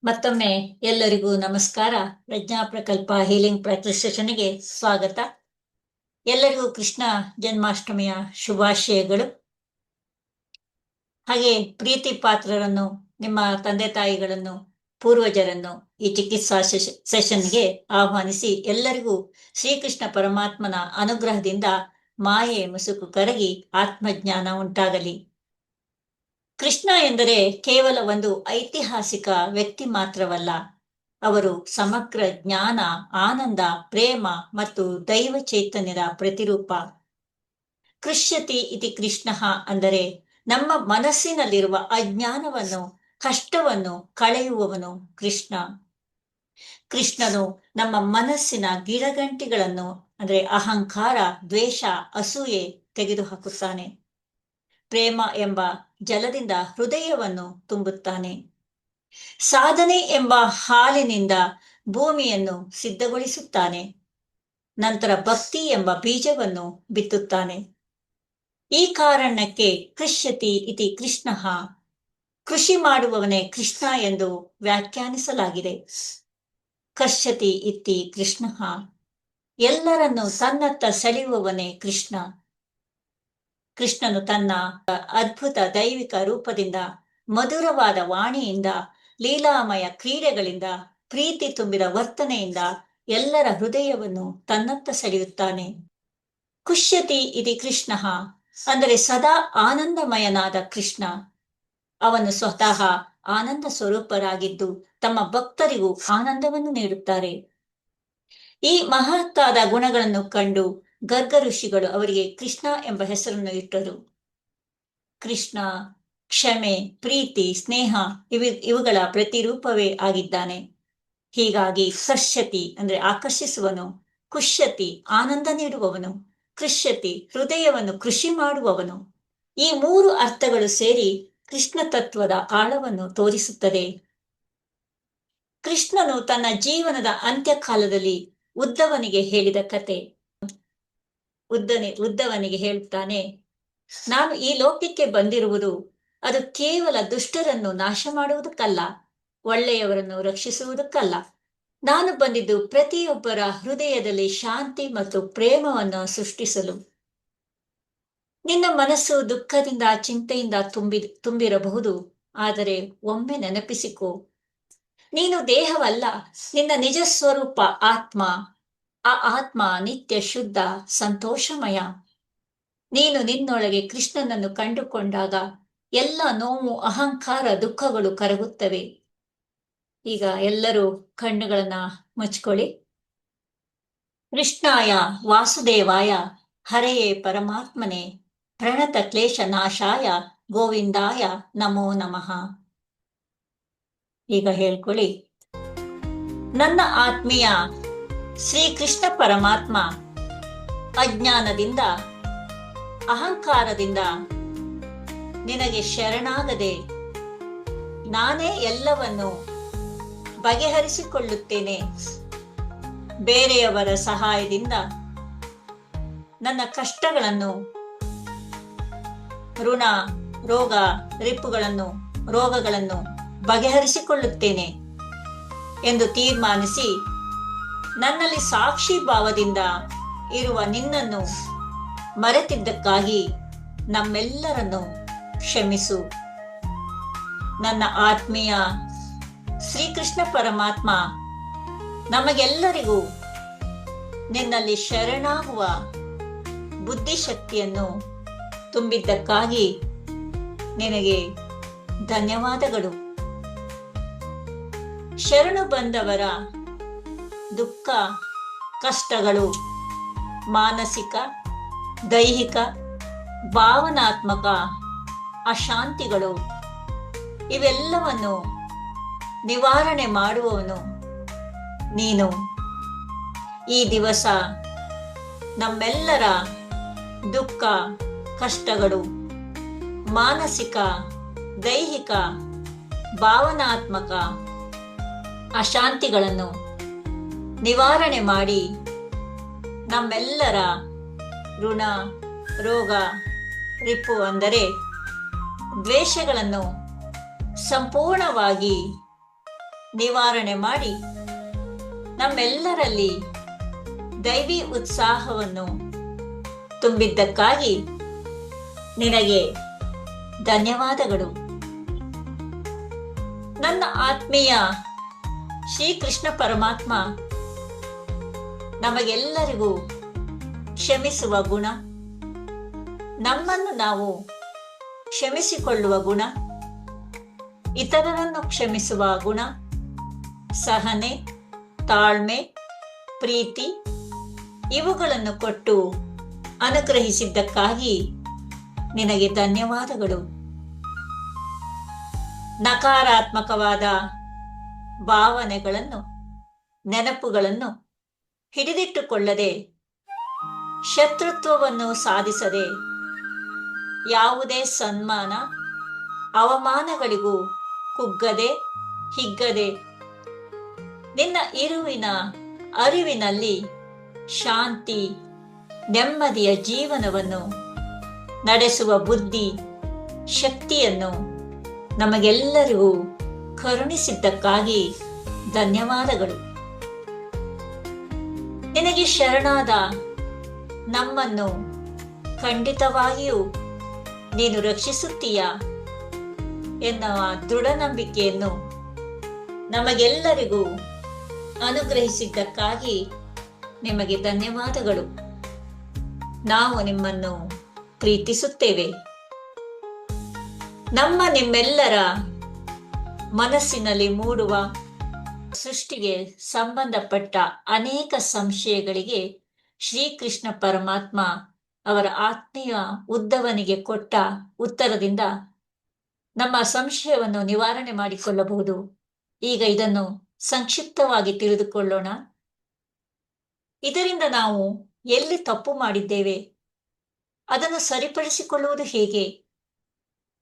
ಮತ್ತೊಮ್ಮೆ ಎಲ್ಲರಿಗೂ ನಮಸ್ಕಾರ. ಪ್ರಜ್ಞಾ ಪ್ರಕಲ್ಪ ಹೀಲಿಂಗ್ ಪ್ರಾಕ್ಟೀಸ್ ಸೆಷನ್ಗೆ ಸ್ವಾಗತ. ಎಲ್ಲರಿಗೂ ಕೃಷ್ಣ ಜನ್ಮಾಷ್ಟಮಿಯ ಶುಭಾಶಯಗಳು. ಹಾಗೆ ಪ್ರೀತಿ ಪಾತ್ರರನ್ನು, ನಿಮ್ಮ ತಂದೆ ತಾಯಿಗಳನ್ನು, ಪೂರ್ವಜರನ್ನು ಈ ಚಿಕಿತ್ಸಾ ಸೆಷನ್ಗೆ ಆಹ್ವಾನಿಸಿ ಎಲ್ಲರಿಗೂ ಶ್ರೀಕೃಷ್ಣ ಪರಮಾತ್ಮನ ಅನುಗ್ರಹದಿಂದ ಮಾಯೆ ಮುಸುಕು ಕರಗಿ ಆತ್ಮಜ್ಞಾನ ಉಂಟಾಗಲಿ. ಕೃಷ್ಣ ಎಂದರೆ ಕೇವಲ ಒಂದು ಐತಿಹಾಸಿಕ ವ್ಯಕ್ತಿ ಮಾತ್ರವಲ್ಲ, ಅವರು ಸಮಗ್ರ ಜ್ಞಾನ, ಆನಂದ, ಪ್ರೇಮ ಮತ್ತು ದೈವ ಚೈತನ್ಯದ ಪ್ರತಿರೂಪ. ಕೃಷ್ಯತಿ ಇತಿ ಕೃಷ್ಣ ಅಂದರೆ ನಮ್ಮ ಮನಸ್ಸಿನಲ್ಲಿರುವ ಅಜ್ಞಾನವನ್ನು, ಕಷ್ಟವನ್ನು ಕಳೆಯುವವನು ಕೃಷ್ಣ. ಕೃಷ್ಣನು ನಮ್ಮ ಮನಸ್ಸಿನ ಗಿಡಗಂಟಿಗಳನ್ನು ಅಂದರೆ ಅಹಂಕಾರ, ದ್ವೇಷ, ಅಸೂಯೆ ತೆಗೆದುಹಾಕುತ್ತಾನೆ. ಪ್ರೇಮ ಎಂಬ ಜಲದಿಂದ ಹೃದಯವನ್ನು ತುಂಬುತ್ತಾನೆ. ಸಾಧನೆ ಎಂಬ ಹಾಲಿನಿಂದ ಭೂಮಿಯನ್ನು ಸಿದ್ಧಗೊಳಿಸುತ್ತಾನೆ. ನಂತರ ಭಕ್ತಿ ಎಂಬ ಬೀಜವನ್ನು ಬಿತ್ತುತ್ತಾನೆ. ಈ ಕಾರಣಕ್ಕೆ ಕೃಷ್ಯತಿ ಇತಿ ಕೃಷ್ಣ, ಕೃಷಿ ಮಾಡುವವನೇ ಕೃಷ್ಣ ಎಂದು ವ್ಯಾಖ್ಯಾನಿಸಲಾಗಿದೆ. ಕೃಷ್ಯತಿ ಇತಿ ಕೃಷ್ಣ, ಎಲ್ಲರನ್ನು ತನ್ನತ್ತ ಸೆಳೆಯುವವನೇ ಕೃಷ್ಣ. ಕೃಷ್ಣನು ತನ್ನ ಅದ್ಭುತ ದೈವಿಕ ರೂಪದಿಂದ, ಮಧುರವಾದ ವಾಣಿಯಿಂದ, ಲೀಲಾಮಯ ಕ್ರೀಡೆಗಳಿಂದ, ಪ್ರೀತಿ ತುಂಬಿದ ವರ್ತನೆಯಿಂದ ಎಲ್ಲರ ಹೃದಯವನ್ನು ತನ್ನತ್ತ ಸೆಳೆಯುತ್ತಾನೆ. ಕುಷ್ಯತಿ ಇತಿ ಕೃಷ್ಣ ಅಂದರೆ ಸದಾ ಆನಂದಮಯನಾದ ಕೃಷ್ಣ. ಅವನು ಸ್ವತಃ ಆನಂದ ಸ್ವರೂಪರಾಗಿದ್ದು ತಮ್ಮ ಭಕ್ತರಿಗೂ ಆನಂದವನ್ನು ನೀಡುತ್ತಾರೆ. ಈ ಮಹತ್ತಾದ ಗುಣಗಳನ್ನು ಕಂಡು ಗರ್ಗ ಋಷಿಗಳು ಅವರಿಗೆ ಕೃಷ್ಣ ಎಂಬ ಹೆಸರನ್ನು ಇಟ್ಟರು. ಕೃಷ್ಣ ಕ್ಷಮೆ, ಪ್ರೀತಿ, ಸ್ನೇಹ ಇವುಗಳ ಪ್ರತಿರೂಪವೇ ಆಗಿದ್ದಾನೆ. ಹೀಗಾಗಿ ಕರ್ಷ್ಯತಿ ಅಂದ್ರೆ ಆಕರ್ಷಿಸುವನು, ಕುಷ್ಯತಿ ಆನಂದ ನೀಡುವವನು, ಕೃಷ್ಯತಿ ಹೃದಯವನ್ನು ಕೃಷಿ ಮಾಡುವವನು. ಈ ಮೂರು ಅರ್ಥಗಳು ಸೇರಿ ಕೃಷ್ಣ ತತ್ವದ ಆಳವನ್ನು ತೋರಿಸುತ್ತದೆ. ಕೃಷ್ಣನು ತನ್ನ ಜೀವನದ ಅಂತ್ಯಕಾಲದಲ್ಲಿ ಉದ್ಧವನಿಗೆ ಹೇಳಿದ ಕತೆ. ಉದ್ಧವನಿಗೆ ಹೇಳುತ್ತಾನೆ, ನಾನು ಈ ಲೋಕಕ್ಕೆ ಬಂದಿರುವುದು ಅದು ಕೇವಲ ದುಷ್ಟರನ್ನು ನಾಶ ಮಾಡುವುದಕ್ಕಲ್ಲ, ಒಳ್ಳೆಯವರನ್ನು ರಕ್ಷಿಸುವುದಕ್ಕಲ್ಲ. ನಾನು ಬಂದಿದ್ದು ಪ್ರತಿಯೊಬ್ಬರ ಹೃದಯದಲ್ಲಿ ಶಾಂತಿ ಮತ್ತು ಪ್ರೇಮವನ್ನು ಸೃಷ್ಟಿಸಲು. ನಿನ್ನ ಮನಸ್ಸು ದುಃಖದಿಂದ, ಚಿಂತೆಯಿಂದ ತುಂಬಿರಬಹುದು. ಆದರೆ ಒಮ್ಮೆ ನೆನಪಿಸಿಕೋ, ನೀನು ದೇಹವಲ್ಲ, ನಿನ್ನ ನಿಜ ಸ್ವರೂಪ ಆತ್ಮ. ಆ ಆತ್ಮ ನಿತ್ಯ ಶುದ್ಧ, ಸಂತೋಷಮಯ. ನೀನು ನಿನ್ನೊಳಗೆ ಕೃಷ್ಣನನ್ನು ಕಂಡುಕೊಂಡಾಗ ಎಲ್ಲ ನೋವು, ಅಹಂಕಾರ, ದುಃಖಗಳು ಕರಗುತ್ತವೆ. ಈಗ ಎಲ್ಲರೂ ಕಣ್ಣುಗಳನ್ನ ಮುಚ್ಕೊಳ್ಳಿ. ಕೃಷ್ಣಾಯ ವಾಸುದೇವಾಯ ಹರೆಯೇ ಪರಮಾತ್ಮನೆ ಪ್ರಣತ ಕ್ಲೇಶ ನಾಶಾಯ ಗೋವಿಂದಾಯ ನಮೋ ನಮಃ. ಈಗ ಹೇಳ್ಕೊಳ್ಳಿ, ನನ್ನ ಆತ್ಮೀಯ ಶ್ರೀಕೃಷ್ಣ ಪರಮಾತ್ಮ ಅಜ್ಞಾನದಿಂದ, ಅಹಂಕಾರದಿಂದ ನಿನಗೆ ಶರಣಾಗದೆ ನಾನೇ ಎಲ್ಲವನ್ನು ಬಗೆಹರಿಸಿಕೊಳ್ಳುತ್ತೇನೆ. ಬೇರೆಯವರ ಸಹಾಯದಿಂದ ನನ್ನ ಕಷ್ಟಗಳನ್ನು, ಋಣ, ರೋಗ, ರೋಗಗಳನ್ನು ಬಗೆಹರಿಸಿಕೊಳ್ಳುತ್ತೇನೆ ಎಂದು ತೀರ್ಮಾನಿಸಿ ನನ್ನಲ್ಲಿ ಸಾಕ್ಷಿ ಭಾವದಿಂದ ಇರುವ ನಿನ್ನನ್ನು ಮರೆತಿದ್ದಕ್ಕಾಗಿ ನಮ್ಮೆಲ್ಲರನ್ನು ಕ್ಷಮಿಸು. ನನ್ನ ಆತ್ಮೀಯ ಶ್ರೀಕೃಷ್ಣ ಪರಮಾತ್ಮ ನಮಗೆಲ್ಲರಿಗೂ ನಿನ್ನಲ್ಲಿ ಶರಣಾಗುವ ಬುದ್ಧಿಶಕ್ತಿಯನ್ನು ತುಂಬಿದ್ದಕ್ಕಾಗಿ ನಿನಗೆ ಧನ್ಯವಾದಗಳು. ಶರಣು ಬಂದವರ ದುಃಖ, ಕಷ್ಟಗಳು, ಮಾನಸಿಕ, ದೈಹಿಕ, ಭಾವನಾತ್ಮಕ ಅಶಾಂತಿಗಳು ಇವೆಲ್ಲವನ್ನು ನಿವಾರಣೆ ಮಾಡುವವನು ನೀನು. ಈ ದಿವಸ ನಮ್ಮೆಲ್ಲರ ದುಃಖ, ಕಷ್ಟಗಳು, ಮಾನಸಿಕ, ದೈಹಿಕ, ಭಾವನಾತ್ಮಕ ಅಶಾಂತಿಗಳನ್ನು ನಿವಾರಣೆ ಮಾಡಿ ನಮ್ಮೆಲ್ಲರ ಋಣ, ರೋಗ, ರಿಪು ಅಂದರೆ ದ್ವೇಷಗಳನ್ನು ಸಂಪೂರ್ಣವಾಗಿ ನಿವಾರಣೆ ಮಾಡಿ ನಮ್ಮೆಲ್ಲರಲ್ಲಿ ದೈವಿ ಉತ್ಸಾಹವನ್ನು ತುಂಬಿದ್ದಕ್ಕಾಗಿ ನಿನಗೆ ಧನ್ಯವಾದಗಳು. ನನ್ನ ಆತ್ಮೀಯ ಶ್ರೀಕೃಷ್ಣ ಪರಮಾತ್ಮ ನಮಗೆಲ್ಲರಿಗೂ ಕ್ಷಮಿಸುವ ಗುಣ, ನಮ್ಮನ್ನು ನಾವು ಕ್ಷಮಿಸಿಕೊಳ್ಳುವ ಗುಣ, ಇತರರನ್ನು ಕ್ಷಮಿಸುವ ಗುಣ, ಸಹನೆ, ತಾಳ್ಮೆ, ಪ್ರೀತಿ ಇವುಗಳನ್ನು ಕೊಟ್ಟು ಅನುಗ್ರಹಿಸಿದ್ದಕ್ಕಾಗಿ ನಿನಗೆ ಧನ್ಯವಾದಗಳು. ನಕಾರಾತ್ಮಕವಾದ ಭಾವನೆಗಳನ್ನು, ನೆನಪುಗಳನ್ನು ಹಿಡಿದಿಟ್ಟುಕೊಳ್ಳದೆ, ಶತ್ರುತ್ವವನ್ನು ಸಾಧಿಸದೆ, ಯಾವುದೇ ಸನ್ಮಾನ ಅವಮಾನಗಳಿಗೂ ಕುಗ್ಗದೆ ಹಿಗ್ಗದೆ, ನಿನ್ನ ಇರುವಿನ ಅರಿವಿನಲ್ಲಿ ಶಾಂತಿ ನೆಮ್ಮದಿಯ ಜೀವನವನ್ನು ನಡೆಸುವ ಬುದ್ಧಿ ಶಕ್ತಿಯನ್ನು ನಮಗೆಲ್ಲರಿಗೂ ಕರುಣಿಸಿದ್ದಕ್ಕಾಗಿ ಧನ್ಯವಾದಗಳು. ನಿನಗೆ ಶರಣಾದ ನಮ್ಮನ್ನು ಖಂಡಿತವಾಗಿಯೂ ನೀನು ರಕ್ಷಿಸುತ್ತೀಯ ಎನ್ನುವ ದೃಢ ನಂಬಿಕೆಯನ್ನು ನಮಗೆಲ್ಲರಿಗೂ ಅನುಗ್ರಹಿಸಿದ್ದಕ್ಕಾಗಿ ನಿಮಗೆ ಧನ್ಯವಾದಗಳು. ನಾವು ನಿಮ್ಮನ್ನು ಪ್ರೀತಿಸುತ್ತೇವೆ. ನಿಮ್ಮೆಲ್ಲರ ಮನಸ್ಸಿನಲ್ಲಿ ಮೂಡುವ ಸೃಷ್ಟಿಗೆ ಸಂಬಂಧಪಟ್ಟ ಅನೇಕ ಸಂಶಯಗಳಿಗೆ ಶ್ರೀಕೃಷ್ಣ ಪರಮಾತ್ಮ ಅವರ ಆತ್ಮೀಯ ಉದ್ದವನಿಗೆ ಕೊಟ್ಟ ಉತ್ತರದಿಂದ ನಮ್ಮ ಸಂಶಯವನ್ನು ನಿವಾರಣೆ ಮಾಡಿಕೊಳ್ಳಬಹುದು. ಈಗ ಇದನ್ನು ಸಂಕ್ಷಿಪ್ತವಾಗಿ ತಿಳಿದುಕೊಳ್ಳೋಣ. ಇದರಿಂದ ನಾವು ಎಲ್ಲಿ ತಪ್ಪು ಮಾಡಿದ್ದೇವೆ, ಅದನ್ನು ಸರಿಪಡಿಸಿಕೊಳ್ಳುವುದು ಹೇಗೆ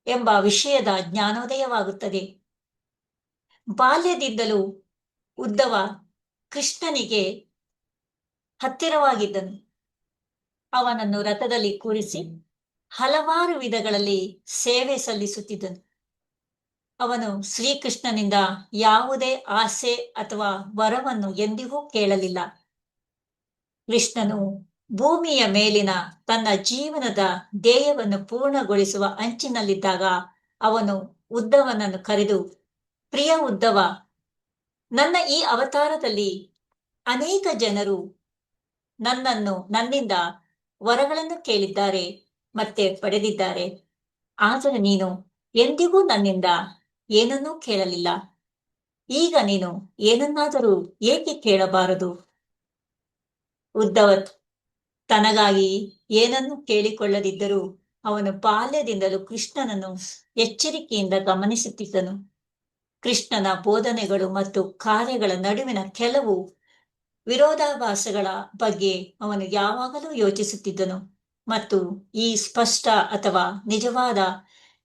ಎಂಬ ವಿಷಯದ ಜ್ಞಾನೋದಯವಾಗುತ್ತದೆ. ಬಾಲ್ಯದಿಂದಲೂ ಉದ್ದವ ಕೃಷ್ಣನಿಗೆ ಹತ್ತಿರವಾಗಿದ್ದನು. ಅವನನ್ನು ರಥದಲ್ಲಿ ಕೂರಿಸಿ ಹಲವಾರು ವಿಧಗಳಲ್ಲಿ ಸೇವೆ ಸಲ್ಲಿಸುತ್ತಿದ್ದನು. ಅವನು ಶ್ರೀಕೃಷ್ಣನಿಂದ ಯಾವುದೇ ಆಸೆ ಅಥವಾ ವರವನ್ನು ಎಂದಿಗೂ ಕೇಳಲಿಲ್ಲ. ಕೃಷ್ಣನು ಭೂಮಿಯ ಮೇಲಿನ ತನ್ನ ಜೀವನದ ಧ್ಯೇಯವನ್ನು ಪೂರ್ಣಗೊಳಿಸುವ ಅಂಚಿನಲ್ಲಿದ್ದಾಗ ಅವನು ಉದ್ದವನನ್ನು ಕರೆದು, ಪ್ರಿಯ ಉದ್ದವ, ನನ್ನ ಈ ಅವತಾರದಲ್ಲಿ ಅನೇಕ ಜನರು ನನ್ನಿಂದ ವರಗಳನ್ನು ಕೇಳಿದ್ದಾರೆ ಮತ್ತೆ ಪಡೆದಿದ್ದಾರೆ. ಆದರೆ ನೀನು ಎಂದಿಗೂ ನನ್ನಿಂದ ಏನನ್ನೂ ಕೇಳಲಿಲ್ಲ. ಈಗ ನೀನು ಏನನ್ನಾದರೂ ಏಕೆ ಕೇಳಬಾರದು? ಉದ್ದವ ತನಗಾಗಿ ಏನನ್ನೂ ಕೇಳಿಕೊಳ್ಳದಿದ್ದರೂ ಅವನು ಬಾಲ್ಯದಿಂದಲೂ ಕೃಷ್ಣನನ್ನು ಎಚ್ಚರಿಕೆಯಿಂದ ಗಮನಿಸುತ್ತಿದ್ದನು. ಕೃಷ್ಣನ ಬೋಧನೆಗಳು ಮತ್ತು ಕಾರ್ಯಗಳ ನಡುವಿನ ಕೆಲವು ವಿರೋಧಾಭಾಸಗಳ ಬಗ್ಗೆ ಅವನು ಯಾವಾಗಲೂ ಯೋಚಿಸುತ್ತಿದ್ದನು ಮತ್ತು ಈ ಸ್ಪಷ್ಟ ಅಥವಾ ನಿಜವಾದ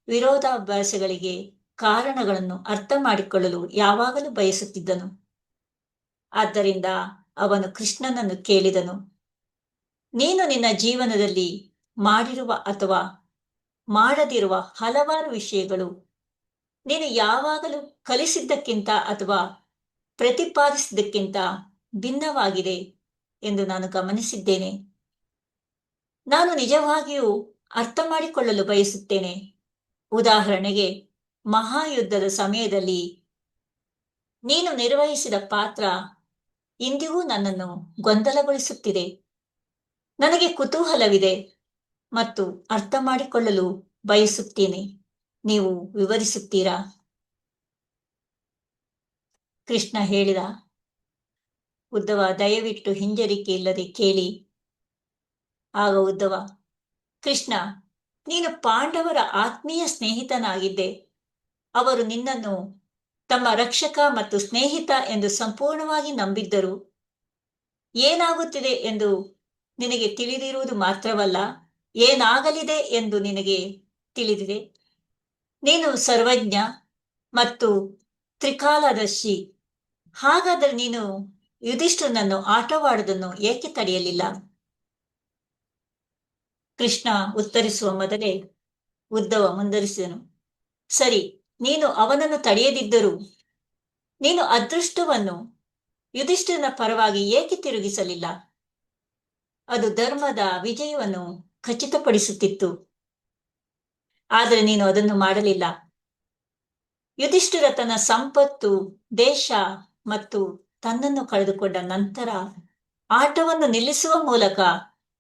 ವಿರೋಧಾಭಾಸಗಳಿಗೆ ಕಾರಣಗಳನ್ನು ಅರ್ಥ ಮಾಡಿಕೊಳ್ಳಲು ಯಾವಾಗಲೂ ಬಯಸುತ್ತಿದ್ದನು. ಆದ್ದರಿಂದ ಅವನು ಕೃಷ್ಣನನ್ನು ಕೇಳಿದನು, ನೀನು ನಿನ್ನ ಜೀವನದಲ್ಲಿ ಮಾಡಿರುವ ಅಥವಾ ಮಾಡದಿರುವ ಹಲವಾರು ವಿಷಯಗಳು ನೀನು ಯಾವಾಗಲೂ ಕಲಿಸಿದ್ದಕ್ಕಿಂತ ಅಥವಾ ಪ್ರತಿಪಾದಿಸಿದ್ದಕ್ಕಿಂತ ಭಿನ್ನವಾಗಿದೆ ಎಂದು ನಾನು ಗಮನಿಸಿದ್ದೇನೆ. ನಾನು ನಿಜವಾಗಿಯೂ ಅರ್ಥ ಮಾಡಿಕೊಳ್ಳಲು ಬಯಸುತ್ತೇನೆ. ಉದಾಹರಣೆಗೆ, ಮಹಾಯುದ್ಧದ ಸಮಯದಲ್ಲಿ ನೀನು ನಿರ್ವಹಿಸಿದ ಪಾತ್ರ ಇಂದಿಗೂ ನನ್ನನ್ನು ಗೊಂದಲಗೊಳಿಸುತ್ತಿದೆ. ನನಗೆ ಕುತೂಹಲವಿದೆ ಮತ್ತು ಅರ್ಥ ಮಾಡಿಕೊಳ್ಳಲು ಬಯಸುತ್ತೇನೆ. ನೀವು ವಿವರಿಸುತ್ತೀರಾ? ಕೃಷ್ಣ ಹೇಳಿದ. ಉದ್ದವ ದಯವಿಟ್ಟು ಹಿಂಜರಿಕೆ ಇಲ್ಲದೆ ಕೇಳಿ. ಆಗ ಉದ್ದವ, ಕೃಷ್ಣ, ನೀನು ಪಾಂಡವರ ಆತ್ಮೀಯ ಸ್ನೇಹಿತನಾಗಿದ್ದೆ. ಅವರು ನಿನ್ನನ್ನು ತಮ್ಮ ರಕ್ಷಕ ಮತ್ತು ಸ್ನೇಹಿತ ಎಂದು ಸಂಪೂರ್ಣವಾಗಿ ನಂಬಿದ್ದರು. ಏನಾಗುತ್ತಿದೆ ಎಂದು ನಿನಗೆ ತಿಳಿದಿರುವುದು ಮಾತ್ರವಲ್ಲ, ಏನಾಗಲಿದೆ ಎಂದು ನಿನಗೆ ತಿಳಿದಿದೆ. ನೀನು ಸರ್ವಜ್ಞ ಮತ್ತು ತ್ರಿಕಾಲದರ್ಶಿ. ಹಾಗಾದರೆ ನೀನು ಯುಧಿಷ್ಠಿರನನ್ನು ಆಟವಾಡುವುದನ್ನು ಏಕೆ ತಡೆಯಲಿಲ್ಲ? ಕೃಷ್ಣ ಉತ್ತರಿಸುವ ಮೊದಲೇ ಉದ್ದವ ಮುಂದುವರಿಸಿದನು. ಸರಿ, ನೀನು ಅವನನ್ನು ತಡೆಯದಿದ್ದರೂ ನೀನು ಅದೃಷ್ಟವನ್ನು ಯುಧಿಷ್ಠಿರನ ಪರವಾಗಿ ಏಕೆ ತಿರುಗಿಸಲಿಲ್ಲ? ಅದು ಧರ್ಮದ ವಿಜಯವನ್ನು ಖಚಿತಪಡಿಸುತ್ತಿತ್ತು. ಆದರೆ ನೀನು ಅದನ್ನು ಮಾಡಲಿಲ್ಲ. ಯುಧಿಷ್ಠಿರ ತನ್ನ ಸಂಪತ್ತು, ದೇಶ ಮತ್ತು ತನ್ನನ್ನು ಕಳೆದುಕೊಂಡ ನಂತರ ಆಟವನ್ನು ನಿಲ್ಲಿಸುವ ಮೂಲಕ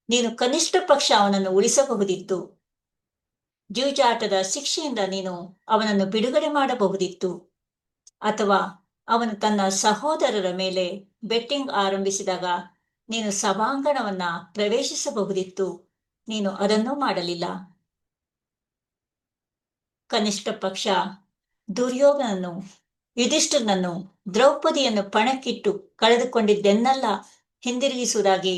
ನೀನು ಕನಿಷ್ಠ ಪಕ್ಷ ಅವನನ್ನು ಉಳಿಸಬಹುದಿತ್ತು. ಜೂಜಾಟದ ಶಿಕ್ಷೆಯಿಂದ ನೀನು ಅವನನ್ನು ಬಿಡುಗಡೆ ಮಾಡಬಹುದಿತ್ತು. ಅಥವಾ ಅವನು ತನ್ನ ಸಹೋದರರ ಮೇಲೆ ಬೆಟ್ಟಿಂಗ್ ಆರಂಭಿಸಿದಾಗ ನೀನು ಸಭಾಂಗಣವನ್ನ ಪ್ರವೇಶಿಸಬಹುದಿತ್ತು. ನೀನು ಅದನ್ನೂ ಮಾಡಲಿಲ್ಲ. ಕನಿಷ್ಠ ಪಕ್ಷ ದುರ್ಯೋಧನನು ಯುಧಿಷ್ಠಿರನನ್ನು ದ್ರೌಪದಿಯನ್ನು ಪಣಕ್ಕಿಟ್ಟು ಕಳೆದುಕೊಂಡಿದ್ದೆನ್ನೆಲ್ಲ ಹಿಂದಿರುಗಿಸುವುದಾಗಿ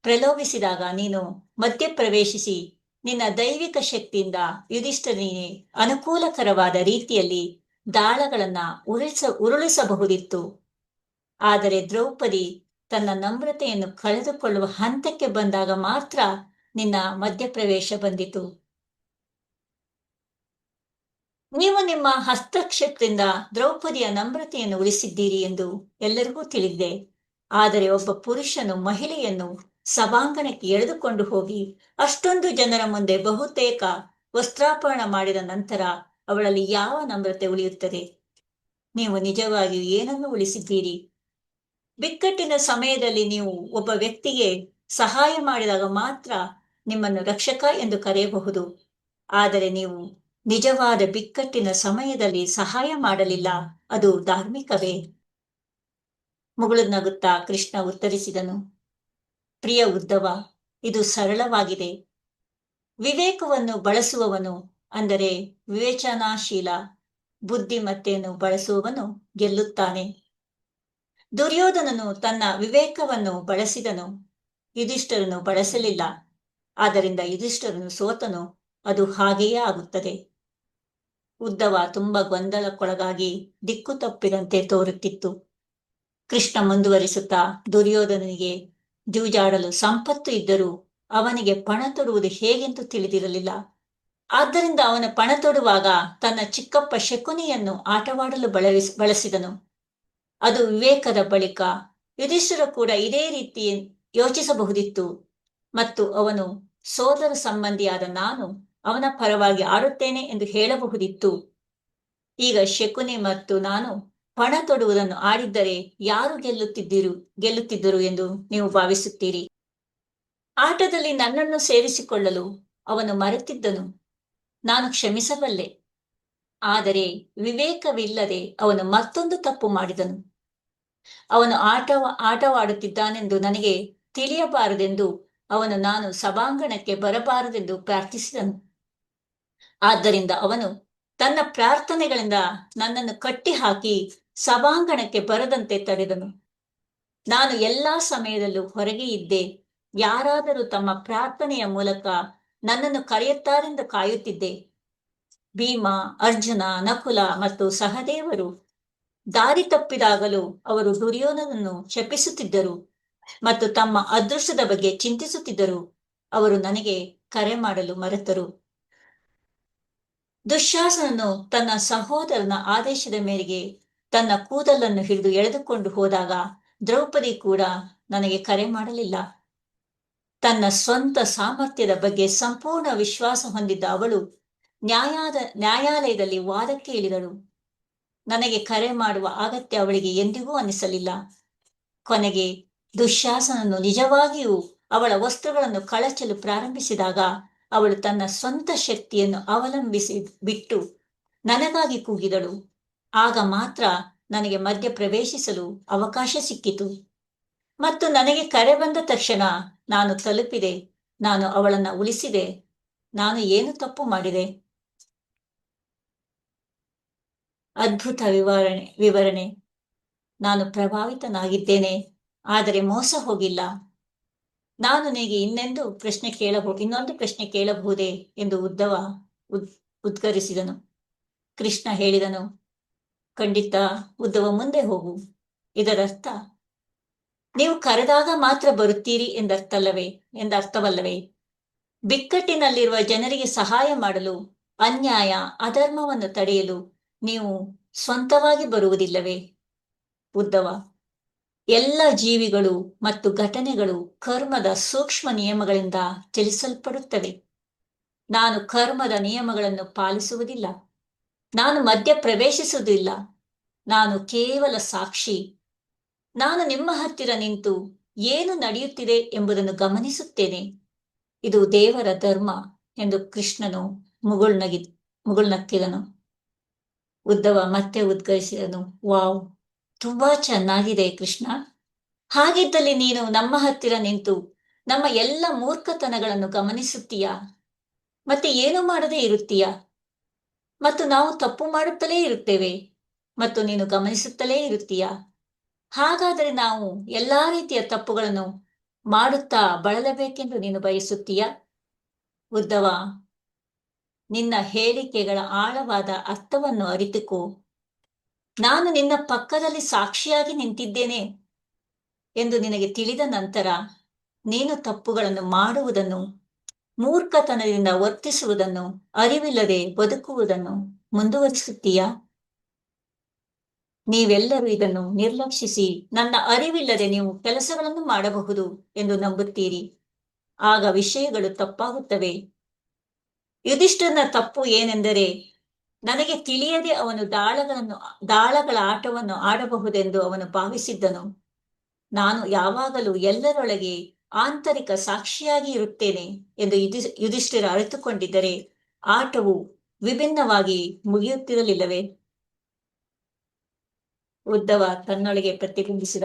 ಪ್ರಲೋಭಿಸಿದಾಗ ನೀನು ಮಧ್ಯಪ್ರವೇಶಿಸಿ ನಿನ್ನ ದೈವಿಕ ಶಕ್ತಿಯಿಂದ ಯುಧಿಷ್ಠಿರನಿಗೆ ಅನುಕೂಲಕರವಾದ ರೀತಿಯಲ್ಲಿ ದಾಳಗಳನ್ನ ಉರುಳಿಸಬಹುದಿತ್ತು. ಆದರೆ ದ್ರೌಪದಿ ತನ್ನ ನಮ್ರತೆಯನ್ನು ಕಳೆದುಕೊಳ್ಳುವ ಹಂತಕ್ಕೆ ಬಂದಾಗ ಮಾತ್ರ ನಿನ್ನ ಮಧ್ಯಪ್ರವೇಶ ಬಂದಿತು. ನೀವು ನಿಮ್ಮ ಹಸ್ತಕ್ಷೇಪದಿಂದ ದ್ರೌಪದಿಯ ನಮ್ರತೆಯನ್ನು ಉಳಿಸಿದ್ದೀರಿ ಎಂದು ಎಲ್ಲರಿಗೂ ತಿಳಿದಿದೆ. ಆದರೆ ಒಬ್ಬ ಪುರುಷನು ಮಹಿಳೆಯನ್ನು ಸಭಾಂಗಣಕ್ಕೆ ಎಳೆದುಕೊಂಡು ಹೋಗಿ ಅಷ್ಟೊಂದು ಜನರ ಮುಂದೆ ಬಹುತೇಕ ವಸ್ತ್ರಾಪರಣ ಮಾಡಿದ ನಂತರ ಅವಳಲ್ಲಿ ಯಾವ ನಮ್ರತೆ ಉಳಿಯುತ್ತದೆ? ನೀವು ನಿಜವಾಗಿಯೂ ಏನನ್ನು ಉಳಿಸಿದ್ದೀರಿ? ಬಿಕ್ಕಟ್ಟಿನ ಸಮಯದಲ್ಲಿ ನೀವು ಒಬ್ಬ ವ್ಯಕ್ತಿಗೆ ಸಹಾಯ ಮಾಡಿದಾಗ ಮಾತ್ರ ನಿಮ್ಮನ್ನು ರಕ್ಷಕ ಎಂದು ಕರೆಯಬಹುದು. ಆದರೆ ನೀವು ನಿಜವಾದ ಬಿಕ್ಕಟ್ಟಿನ ಸಮಯದಲ್ಲಿ ಸಹಾಯ ಮಾಡಲಿಲ್ಲ. ಅದು ಧಾರ್ಮಿಕವೇ? ಮುಗುಳು ನಗುತ್ತಾ ಕೃಷ್ಣ ಉತ್ತರಿಸಿದನು, ಪ್ರಿಯ ಉದ್ಧವ, ಇದು ಸರಳವಾಗಿದೆ. ವಿವೇಕವನ್ನು ಬಳಸುವವನು, ಅಂದರೆ ವಿವೇಚನಾಶೀಲ ಬುದ್ಧಿಮತ್ತೆಯನ್ನು ಬಳಸುವವನು ಗೆಲ್ಲುತ್ತಾನೆ. ದುರ್ಯೋಧನನು ತನ್ನ ವಿವೇಕವನ್ನು ಬಳಸಿದನು, ಯುಧಿಷ್ಠಿರನು ಬಳಸಲಿಲ್ಲ. ಆದ್ದರಿಂದ ಯುಧಿಷ್ಠಿರನು ಸೋತನು. ಅದು ಹಾಗೆಯೇ ಆಗುತ್ತದೆ. ಉದ್ಧವ ತುಂಬಾ ಗೊಂದಲಕ್ಕೊಳಗಾಗಿ ದಿಕ್ಕು ತಪ್ಪಿದಂತೆ ತೋರುತ್ತಿತ್ತು. ಕೃಷ್ಣ ಮುಂದುವರಿಸುತ್ತಾ, ದುರ್ಯೋಧನನಿಗೆ ಜೂಜಾಡಲು ಸಂಪತ್ತು ಇದ್ದರೂ ಅವನಿಗೆ ಪಣ ತೊಡುವುದು ಹೇಗೆಂದು ತಿಳಿದಿರಲಿಲ್ಲ. ಆದ್ದರಿಂದ ಅವನ ಪಣ ತೊಡುವಾಗ ತನ್ನ ಚಿಕ್ಕಪ್ಪ ಶಕುನಿಯನ್ನು ಆಟವಾಡಲು ಬಳಸಿದನು. ಅದು ವಿವೇಕದ ಬಳಿಕ ಯುಧಿಷ್ಠಿರ ಕೂಡ ಇದೇ ರೀತಿ ಯೋಚಿಸಬಹುದಿತ್ತು ಮತ್ತು ಅವನು ಸೋದರ ಸಂಬಂಧಿಯಾದ ನಾನು ಅವನ ಪರವಾಗಿ ಆಡುತ್ತೇನೆ ಎಂದು ಹೇಳಬಹುದಿತ್ತು. ಈಗ ಶಕುನಿ ಮತ್ತು ನಾನು ಪಣ ತೊಡುವುದನ್ನು ಆಡಿದ್ದರೆ ಯಾರು ಗೆಲ್ಲುತ್ತಿದ್ದರು ಎಂದು ನೀವು ಭಾವಿಸುತ್ತೀರಿ? ಆಟದಲ್ಲಿ ನನ್ನನ್ನು ಸೇರಿಸಿಕೊಳ್ಳಲು ಅವನು ಮರೆತಿದ್ದನು. ನಾನು ಕ್ಷಮಿಸಬಲ್ಲೆ. ಆದರೆ ವಿವೇಕವಿಲ್ಲದೆ ಅವನು ಮತ್ತೊಂದು ತಪ್ಪು ಮಾಡಿದನು. ಅವನು ಆಟವಾಡುತ್ತಿದ್ದಾನೆಂದು ನನಗೆ ತಿಳಿಯಬಾರದೆಂದು ಅವನು ನಾನು ಸಭಾಂಗಣಕ್ಕೆ ಬರಬಾರದೆಂದು ಪ್ರಾರ್ಥಿಸಿದನು. ಆದ್ದರಿಂದ ಅವನು ತನ್ನ ಪ್ರಾರ್ಥನೆಗಳಿಂದ ನನ್ನನ್ನು ಕಟ್ಟಿಹಾಕಿ ಸಭಾಂಗಣಕ್ಕೆ ಬರದಂತೆ ತಡೆದನು. ನಾನು ಎಲ್ಲಾ ಸಮಯದಲ್ಲೂ ಹೊರಗೆ ಇದ್ದೆ. ಯಾರಾದರೂ ತಮ್ಮ ಪ್ರಾರ್ಥನೆಯ ಮೂಲಕ ನನ್ನನ್ನು ಕರೆಯುತ್ತಾರೆಂದು ಕಾಯುತ್ತಿದ್ದೆ. ಭೀಮ, ಅರ್ಜುನ, ನಕುಲ ಮತ್ತು ಸಹದೇವರು ದಾರಿ ತಪ್ಪಿದಾಗಲೂ ಅವರು ದುರ್ಯೋಧನನ್ನು ಶಪಿಸುತ್ತಿದ್ದರು ಮತ್ತು ತಮ್ಮ ಅದೃಷ್ಟದ ಬಗ್ಗೆ ಚಿಂತಿಸುತ್ತಿದ್ದರು. ಅವರು ನನಗೆ ಕರೆ ಮಾಡಲು ಮರೆತರು. ದುಶ್ಯಾಸನನು ತನ್ನ ಸಹೋದರನ ಆದೇಶದ ಮೇರೆಗೆ ತನ್ನ ಕೂದಲನ್ನು ಹಿಡಿದು ಎಳೆದುಕೊಂಡು ಹೋದಾಗ ದ್ರೌಪದಿ ಕೂಡ ನನಗೆ ಕರೆ ಮಾಡಲಿಲ್ಲ. ತನ್ನ ಸ್ವಂತ ಸಾಮರ್ಥ್ಯದ ಬಗ್ಗೆ ಸಂಪೂರ್ಣ ವಿಶ್ವಾಸ ಹೊಂದಿದ್ದ ಅವಳು ನ್ಯಾಯಾಲಯದಲ್ಲಿ ವಾದಕ್ಕೆ ಇಳಿದಳು. ನನಗೆ ಕರೆ ಮಾಡುವ ಅಗತ್ಯ ಅವಳಿಗೆ ಎಂದಿಗೂ ಅನಿಸಲಿಲ್ಲ. ಕೊನೆಗೆ ದುಶ್ಯಾಸನನು ನಿಜವಾಗಿಯೂ ಅವಳ ವಸ್ತ್ರಗಳನ್ನು ಕಳಚಲು ಪ್ರಾರಂಭಿಸಿದಾಗ ಅವಳು ತನ್ನ ಸ್ವಂತ ಶಕ್ತಿಯನ್ನು ಅವಲಂಬಿಸಿ ಬಿಟ್ಟು ನನಗಾಗಿ ಕೂಗಿದಳು. ಆಗ ಮಾತ್ರ ನನಗೆ ಮಧ್ಯ ಪ್ರವೇಶಿಸಲು ಅವಕಾಶ ಸಿಕ್ಕಿತು ಮತ್ತು ನನಗೆ ಕರೆ ಬಂದ ತಕ್ಷಣ ನಾನು ತಲುಪಿದೆ. ನಾನು ಅವಳನ್ನು ಉಳಿಸಿದೆ. ನಾನು ಏನು ತಪ್ಪು ಮಾಡಿದೆ? ಅದ್ಭುತ ವಿವರಣೆ. ನಾನು ಪ್ರಭಾವಿತನಾಗಿದ್ದೇನೆ, ಆದರೆ ಮೋಸ ಹೋಗಿಲ್ಲ. ನಾನು ನಿನಗೆ ಇನ್ನೊಂದು ಪ್ರಶ್ನೆ ಕೇಳಬಹುದೇ ಎಂದು ಉದ್ಧವ ಉದ್ಗರಿಸಿದನು. ಕೃಷ್ಣ ಹೇಳಿದನು, ಖಂಡಿತ ಉದ್ಧವ, ಮುಂದೆ ಹೋಗು. ಇದರರ್ಥ ನೀವು ಕರೆದಾಗ ಮಾತ್ರ ಬರುತ್ತೀರಿ ಎಂದರ್ಥವಲ್ಲವೇ? ಬಿಕ್ಕಟ್ಟಿನಲ್ಲಿರುವ ಜನರಿಗೆ ಸಹಾಯ ಮಾಡಲು, ಅನ್ಯಾಯ ಅಧರ್ಮವನ್ನು ತಡೆಯಲು ನೀವು ಸ್ವಂತವಾಗಿ ಬರುವುದಿಲ್ಲವೇ? ಉದ್ಧವ, ಎಲ್ಲ ಜೀವಿಗಳು ಮತ್ತು ಘಟನೆಗಳು ಕರ್ಮದ ಸೂಕ್ಷ್ಮ ನಿಯಮಗಳಿಂದ ಚಲಿಸಲ್ಪಡುತ್ತವೆ. ನಾನು ಕರ್ಮದ ನಿಯಮಗಳನ್ನು ಪಾಲಿಸುವುದಿಲ್ಲ. ನಾನು ಮಧ್ಯ ಪ್ರವೇಶಿಸುವುದಿಲ್ಲ. ನಾನು ಕೇವಲ ಸಾಕ್ಷಿ. ನಾನು ನಿಮ್ಮ ಹತ್ತಿರ ನಿಂತು ಏನು ನಡೆಯುತ್ತಿದೆ ಎಂಬುದನ್ನು ಗಮನಿಸುತ್ತೇನೆ. ಇದು ದೇವರ ಧರ್ಮ ಎಂದು ಕೃಷ್ಣನು ಮುಗುಳ್ನಕ್ಕಿದನು. ಉದ್ಧವ ಮತ್ತೆ ಉದ್ಗರಿಸಿದನು, ವಾವ್, ತುಂಬಾ ಚೆನ್ನಾಗಿದೆ ಕೃಷ್ಣ. ಹಾಗಿದ್ದಲ್ಲಿ ನೀನು ನಮ್ಮ ಹತ್ತಿರ ನಿಂತು ನಮ್ಮ ಎಲ್ಲ ಮೂರ್ಖತನಗಳನ್ನು ಗಮನಿಸುತ್ತೀಯಾ, ಮತ್ತೆ ಏನು ಮಾಡದೇ ಇರುತ್ತೀಯಾ? ಮತ್ತು ನಾವು ತಪ್ಪು ಮಾಡುತ್ತಲೇ ಇರುತ್ತೇವೆ ಮತ್ತು ನೀನು ಗಮನಿಸುತ್ತಲೇ ಇರುತ್ತೀಯಾ? ಹಾಗಾದರೆ ನಾವು ಎಲ್ಲಾ ರೀತಿಯ ತಪ್ಪುಗಳನ್ನು ಮಾಡುತ್ತಾ ಬಳಲಬೇಕೆಂದು ನೀನು ಬಯಸುತ್ತೀಯಾ? ಉದ್ಧವ, ನಿನ್ನ ಹೇಳಿಕೆಗಳ ಆಳವಾದ ಅರ್ಥವನ್ನು ಅರಿತುಕೋ. ನಾನು ನಿನ್ನ ಪಕ್ಕದಲ್ಲಿ ಸಾಕ್ಷಿಯಾಗಿ ನಿಂತಿದ್ದೇನೆ ಎಂದು ನಿನಗೆ ತಿಳಿದ ನಂತರ ನೀನು ತಪ್ಪುಗಳನ್ನು ಮಾಡುವುದನ್ನು, ಮೂರ್ಖತನದಿಂದ ವರ್ತಿಸುವುದನ್ನು, ಅರಿವಿಲ್ಲದೆ ಬದುಕುವುದನ್ನು ಮುಂದುವರಿಸುತ್ತೀಯಾ? ನೀವೆಲ್ಲರೂ ಇದನ್ನು ನಿರ್ಲಕ್ಷಿಸಿ ನನ್ನ ಅರಿವಿಲ್ಲದೆ ನೀವು ಕೆಲಸಗಳನ್ನು ಮಾಡಬಹುದು ಎಂದು ನಂಬುತ್ತೀರಿ. ಆಗ ವಿಷಯಗಳು ತಪ್ಪಾಗುತ್ತವೆ. ಯುಧಿಷ್ಠಿರನ ತಪ್ಪು ಏನೆಂದರೆ, ನನಗೆ ತಿಳಿಯದೆ ಅವನು ದಾಳಗಳ ಆಟವನ್ನು ಆಡಬಹುದೆಂದು ಅವನು ಭಾವಿಸಿದ್ದನು. ನಾನು ಯಾವಾಗಲೂ ಎಲ್ಲರೊಳಗೆ ಆಂತರಿಕ ಸಾಕ್ಷಿಯಾಗಿ ಇರುತ್ತೇನೆ ಎಂದು ಯುಧಿಷ್ಠಿರ ಅರಿತುಕೊಂಡಿದ್ದರೆ ಆಟವು ವಿಭಿನ್ನವಾಗಿ ಮುಗಿಯುತ್ತಿರಲಿಲ್ಲವೇ? ಉದ್ಧವ ತನ್ನೊಳಗೆ ಪ್ರತಿಬಿಂಬಿಸಿದ,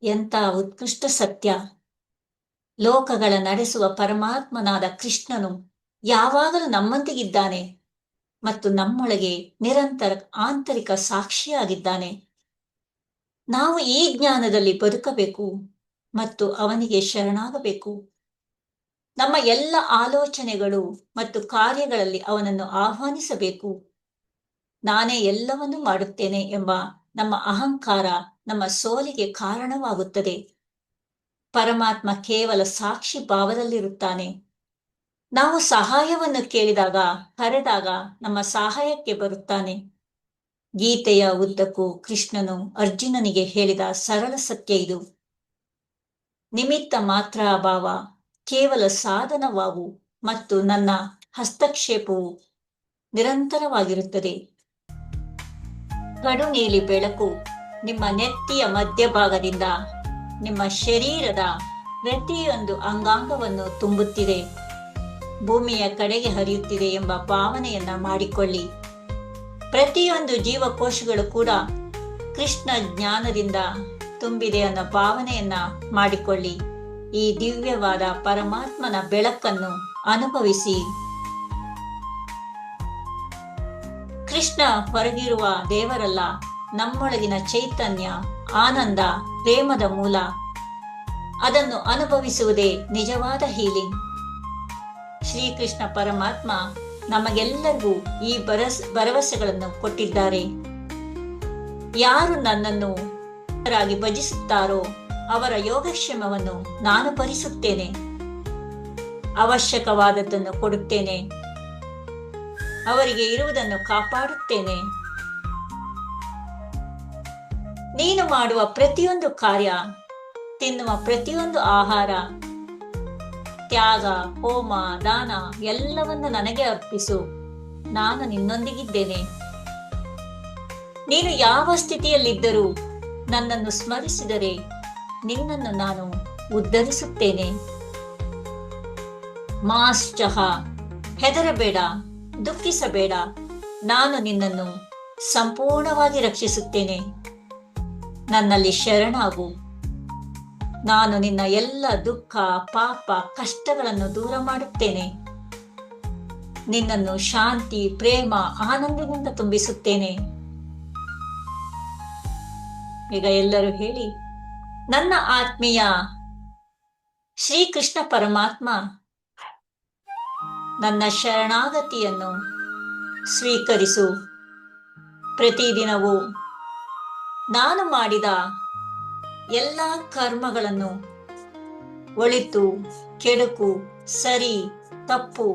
ಎಂಥ ಉತ್ಕೃಷ್ಟ ಸತ್ಯ! ಲೋಕಗಳ ನಡೆಸುವ ಪರಮಾತ್ಮನಾದ ಕೃಷ್ಣನು ಯಾವಾಗಲೂ ನಮ್ಮೊಂದಿಗಿದ್ದಾನೆ ಮತ್ತು ನಮ್ಮೊಳಗೆ ನಿರಂತರ ಆಂತರಿಕ ಸಾಕ್ಷಿಯಾಗಿದ್ದಾನೆ. ನಾವು ಈ ಜ್ಞಾನದಲ್ಲಿ ಬದುಕಬೇಕು ಮತ್ತು ಅವನಿಗೆ ಶರಣಾಗಬೇಕು. ನಮ್ಮ ಎಲ್ಲ ಆಲೋಚನೆಗಳು ಮತ್ತು ಕಾರ್ಯಗಳಲ್ಲಿ ಅವನನ್ನು ಆಹ್ವಾನಿಸಬೇಕು. ನಾನೇ ಎಲ್ಲವನ್ನೂ ಮಾಡುತ್ತೇನೆ ಎಂಬ ನಮ್ಮ ಅಹಂಕಾರ ನಮ್ಮ ಸೋಲಿಗೆ ಕಾರಣವಾಗುತ್ತದೆ. ಪರಮಾತ್ಮ ಕೇವಲ ಸಾಕ್ಷಿ ಭಾವದಲ್ಲಿರುತ್ತಾನೆ. ನಾವು ಸಹಾಯವನ್ನು ಕೇಳಿದಾಗ, ಕರೆದಾಗ ನಮ್ಮ ಸಹಾಯಕ್ಕೆ ಬರುತ್ತಾನೆ. ಗೀತೆಯ ಉದ್ದಕ್ಕೂ ಕೃಷ್ಣನು ಅರ್ಜುನನಿಗೆ ಹೇಳಿದ ಸರಳ ಸತ್ಯ ಇದು. ನಿಮಿತ್ತ ಮಾತ್ರ ಭಾವ ಕೇವಲ ಸಾಧನವಾಗು ಮತ್ತು ನನ್ನ ಹಸ್ತಕ್ಷೇಪವು ನಿರಂತರವಾಗಿರುತ್ತದೆ. ಕಡು ನೀಲಿ ಬೆಳಕು ನಿಮ್ಮ ನೆತ್ತಿಯ ಮಧ್ಯಭಾಗದಿಂದ ನಿಮ್ಮ ಶರೀರದ ಪ್ರತಿಯೊಂದು ಅಂಗಾಂಗವನ್ನು ತುಂಬುತ್ತಿದೆ, ಭೂಮಿಯ ಕಡೆಗೆ ಹರಿಯುತ್ತಿದೆ ಎಂಬ ಭಾವನೆಯನ್ನ ಮಾಡಿಕೊಳ್ಳಿ. ಪ್ರತಿಯೊಂದು ಜೀವಕೋಶಗಳು ಕೂಡ ಕೃಷ್ಣ ಜ್ಞಾನದಿಂದ ತುಂಬಿದೆ ಅನ್ನೋ ಭಾವನೆಯನ್ನ ಮಾಡಿಕೊಳ್ಳಿ. ಈ ದಿವ್ಯವಾದ ಪರಮಾತ್ಮನ ಬೆಳಕನ್ನು ಅನುಭವಿಸಿ. ಕೃಷ್ಣ ಹೊರಗಿರುವ ದೇವರಲ್ಲ, ನಮ್ಮೊಳಗಿನ ಚೈತನ್ಯ, ಆನಂದ, ಪ್ರೇಮದ ಮೂಲ. ಅದನ್ನು ಅನುಭವಿಸುವುದೇ ನಿಜವಾದ ಹೀಲಿಂಗ್. ಶ್ರೀಕೃಷ್ಣ ಪರಮಾತ್ಮ ನಮಗೆಲ್ಲರಿಗೂ ಈ ಭರವಸೆಗಳನ್ನು ಕೊಟ್ಟಿದ್ದಾರೆ. ಯಾರು ನನ್ನನ್ನು ಭಜಿಸುತ್ತಾರೋ ಅವರ ಯೋಗಕ್ಷೇಮವನ್ನು ನಾನು ಭರಿಸುತ್ತೇನೆ. ಅವಶ್ಯಕವಾದದ್ದನ್ನು ಕೊಡುತ್ತೇನೆ. ಅವರಿಗೆ ಇರುವುದನ್ನು ಕಾಪಾಡುತ್ತೇನೆ. ನೀನು ಮಾಡುವ ಪ್ರತಿಯೊಂದು ಕಾರ್ಯ, ತಿನ್ನುವ ಪ್ರತಿಯೊಂದು ಆಹಾರ, ತ್ಯಾಗ, ಹೋಮ, ದಾನ ಎಲ್ಲವನ್ನು ನನಗೆ ಅರ್ಪಿಸು. ನಾನು ನಿನ್ನೊಂದಿಗಿದ್ದೇನೆ. ನೀನು ಯಾವ ಸ್ಥಿತಿಯಲ್ಲಿದ್ದರೂ ನನ್ನನ್ನು ಸ್ಮರಿಸಿದರೆ ನಿನ್ನನ್ನು ನಾನು ಉದ್ಧರಿಸುತ್ತೇನೆ. ಮಾಶ್ಚಃ, ಹೆದರಬೇಡ, ದುಃಖಿಸಬೇಡ. ನಾನು ನಿನ್ನನ್ನು ಸಂಪೂರ್ಣವಾಗಿ ರಕ್ಷಿಸುತ್ತೇನೆ. ನನ್ನಲ್ಲಿ ಶರಣಾಗು. ನಾನು ನಿನ್ನ ಎಲ್ಲ ದುಃಖ, ಪಾಪ, ಕಷ್ಟಗಳನ್ನು ದೂರ ಮಾಡುತ್ತೇನೆ. ನಿನ್ನನ್ನು ಶಾಂತಿ, ಪ್ರೇಮ, ಆನಂದದಿಂದ ತುಂಬಿಸುತ್ತೇನೆ. ಈಗ ಎಲ್ಲರೂ ಹೇಳಿ, ನನ್ನ ಆತ್ಮೀಯ ಶ್ರೀಕೃಷ್ಣ ಪರಮಾತ್ಮ ನನ್ನ ಶರಣಾಗತಿಯನ್ನು ಸ್ವೀಕರಿಸು. ಪ್ರತಿದಿನವೂ ನಾನು ಮಾಡಿದ ಎಲ್ಲ ಕರ್ಮಗಳನ್ನು, ಒಳಿತು, ಕೆಡುಕು, ಸರಿ, ತಪ್ಪು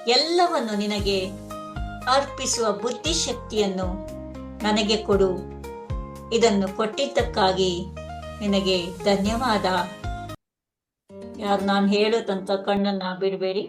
ಎಲ್ಲವನ್ನು ನಿನಗೆ ಅರ್ಪಿಸುವ ಬುದ್ಧಿಶಕ್ತಿಯನ್ನು ನನಗೆ ಕೊಡು. ಇದನ್ನು ಕೊಟ್ಟಿದ್ದಕ್ಕಾಗಿ ನಿನಗೆ ಧನ್ಯವಾದ. ಯಾರು ನಾನು ಹೇಳೋ ತನಕ ಕಣ್ಣನ್ನ ಬಿಡಬೇಡಿ.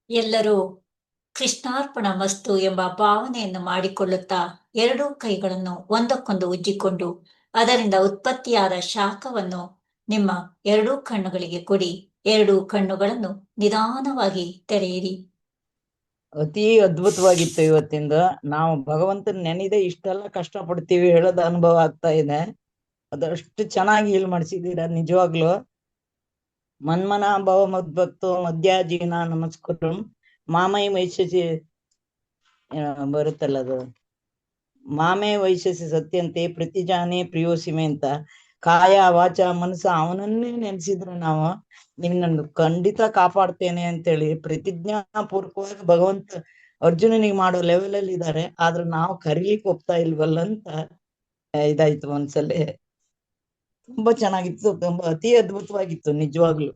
ಎಲ್ಲರೂ ಕೃಷ್ಣಾರ್ಪಣ ಮಸ್ತು ಎಂಬ ಭಾವನೆಯನ್ನು ಮಾಡಿಕೊಳ್ಳುತ್ತಾ ಎರಡೂ ಕೈಗಳನ್ನು ಒಂದಕ್ಕೊಂದು ಉಜ್ಜಿಕೊಂಡು ಅದರಿಂದ ಉತ್ಪತ್ತಿಯಾದ ಶಾಖವನ್ನು ನಿಮ್ಮ ಎರಡೂ ಕಣ್ಣುಗಳಿಗೆ ಕೊಡಿ. ಎರಡೂ ಕಣ್ಣುಗಳನ್ನು ನಿಧಾನವಾಗಿ ತೆರೆಯಿರಿ. ಅತಿ ಅದ್ಭುತವಾಗಿತ್ತು ಇವತ್ತಿಂದ. ನಾವು ಭಗವಂತನ ನೆನೆದೇ ಇಷ್ಟೆಲ್ಲ ಕಷ್ಟ ಪಡ್ತೀವಿ ಹೇಳೋದ ಅನುಭವ ಆಗ್ತಾ ಇದೆ. ಅದಷ್ಟು ಚೆನ್ನಾಗಿ ಹೀಲ್ ಮಾಡಿಸಿದೀರ ನಿಜವಾಗ್ಲು. ಮನ್ಮನಾಭವ ಮದ್ಭಕ್ತೋ ಮಧ್ಯಾಜೀನ ನಮಸ್ಕೃತಂ ಮಾಮೈ ವೈಶಸಿ ಬರುತ್ತಲ್ಲ ಅದು, ಮಾಮೇ ವೈಶಸಿ ಸತ್ಯಂತೆ ಪ್ರತಿಜಾನೆ ಪ್ರಿಯೋಸಿಮೆ ಅಂತ. ಕಾಯ ವಾಚ ಮನಸ್ಸ ಅವನನ್ನೇ ನೆನೆಸಿದ್ರೆ ನಾವು ನಿನ್ನನ್ನು ಖಂಡಿತ ಕಾಪಾಡ್ತೇನೆ ಅಂತೇಳಿ ಪ್ರತಿಜ್ಞಾ ಪೂರ್ವಕವಾಗಿ ಭಗವಂತ ಅರ್ಜುನನಿಗೆ ಮಾಡೋ ಲೆವೆಲ್ ಅಲ್ಲಿ ಇದ್ದಾರೆ. ಆದ್ರೆ ನಾವು ಕರೀಲಿಕ್ಕೆ ಒಪ್ತಾ ಇಲ್ವಲ್ಲ ಅಂತ ಇದಾಯ್ತು ಒಂದ್ಸಲಿ. ತುಂಬಾ ಚೆನ್ನಾಗಿತ್ತು, ತುಂಬಾ ಅತಿ ಅದ್ಭುತವಾಗಿತ್ತು ನಿಜವಾಗ್ಲು.